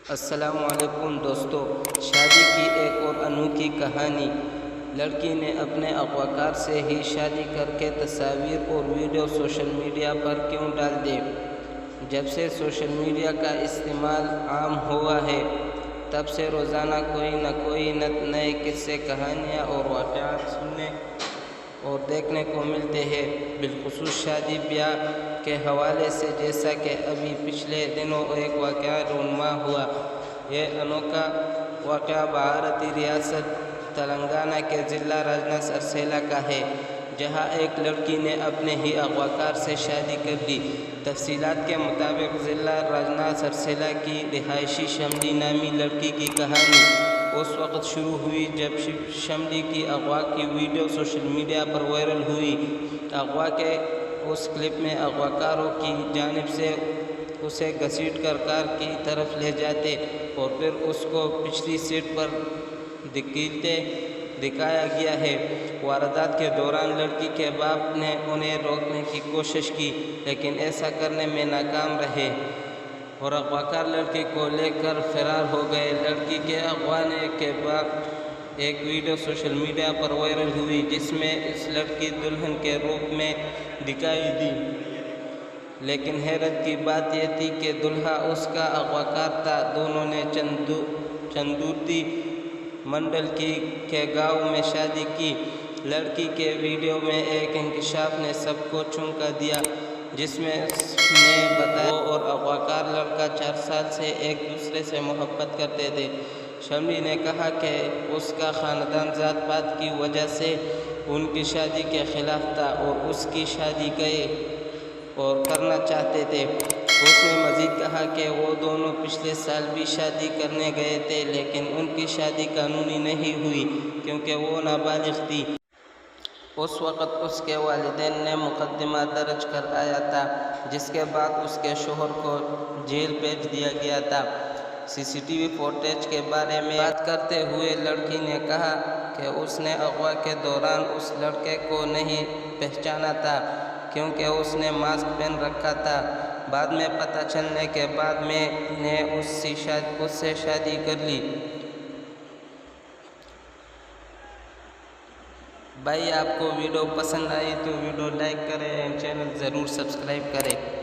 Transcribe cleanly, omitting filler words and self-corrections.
السلام علیکم دوستو، شادی کی ایک اور انوکھی کہانی۔ لڑکی نے اپنے اغوا کار سے ہی شادی کر کے تصاویر اور ویڈیو سوشل میڈیا پر کیوں ڈال دے؟ جب سے سوشل میڈیا کا استعمال عام ہوا ہے تب سے روزانہ کوئی نہ کوئی نئے قصے، کہانیاں اور واقعات سننے اور دیکھنے کو ملتے ہیں، بالخصوص شادی بیاہ کے حوالے سے، جیسا کہ ابھی پچھلے دنوں ایک واقعہ رونما ہوا۔ یہ انوکھا واقعہ بھارتی ریاست تلنگانہ کے ضلع راجنا سرسیلا کا ہے، جہاں ایک لڑکی نے اپنے ہی اغوا کار سے شادی کر لی۔ تفصیلات کے مطابق ضلع راجنا سرسیلا کی رہائشی شملی نامی لڑکی کی کہانی اس وقت شروع ہوئی جب شملی کی اغوا کی ویڈیو سوشل میڈیا پر وائرل ہوئی۔ اغوا کے اس کلپ میں اغوا کاروں کی جانب سے اسے گھسیٹ کر کار کی طرف لے جاتے اور پھر اس کو پچھلی سیٹ پر دھکیلتے دکھایا گیا ہے۔ واردات کے دوران لڑکی کے باپ نے انہیں روکنے کی کوشش کی لیکن ایسا کرنے میں ناکام رہے اور اغوا کار لڑکی کو لے کر فرار ہو گئے۔ لڑکی کے اغوانے کے بعد ایک ویڈیو سوشل میڈیا پر وائرل ہوئی جس میں اس لڑکی دلہن کے روپ میں دکھائی دی، لیکن حیرت کی بات یہ تھی کہ دلہا اس کا اغوا کار تھا۔ دونوں نے چندورتی منڈل کے گاؤں میں شادی کی۔ لڑکی کے ویڈیو میں ایک انکشاف نے سب کو چونکا دیا، جس میں اس نے بتایا وہ اور اغوا کار لڑکا 4 سال سے ایک دوسرے سے محبت کرتے تھے۔ شملی نے کہا کہ اس کا خاندان ذات پات کی وجہ سے ان کی شادی کے خلاف تھا اور اس کی شادی کرنا چاہتے تھے۔ اس نے مزید کہا کہ وہ دونوں پچھلے سال بھی شادی کرنے گئے تھے لیکن ان کی شادی قانونی نہیں ہوئی کیونکہ وہ نابالغ تھی۔ اس وقت اس کے والدین نے مقدمہ درج کرایا تھا، جس کے بعد اس کے شوہر کو جیل بھیج دیا گیا تھا۔ سی سی ٹی وی فوٹیج کے بارے میں بات کرتے ہوئے لڑکی نے کہا کہ اس نے اغوا کے دوران اس لڑکے کو نہیں پہچانا تھا کیونکہ اس نے ماسک پہن رکھا تھا۔ بعد میں پتہ چلنے کے بعد میں نے اس سے شادی کر لی۔ بھائی، آپ کو ویڈیو پسند آئی تو ویڈیو لائک کریں، چینل ضرور سبسکرائب کریں۔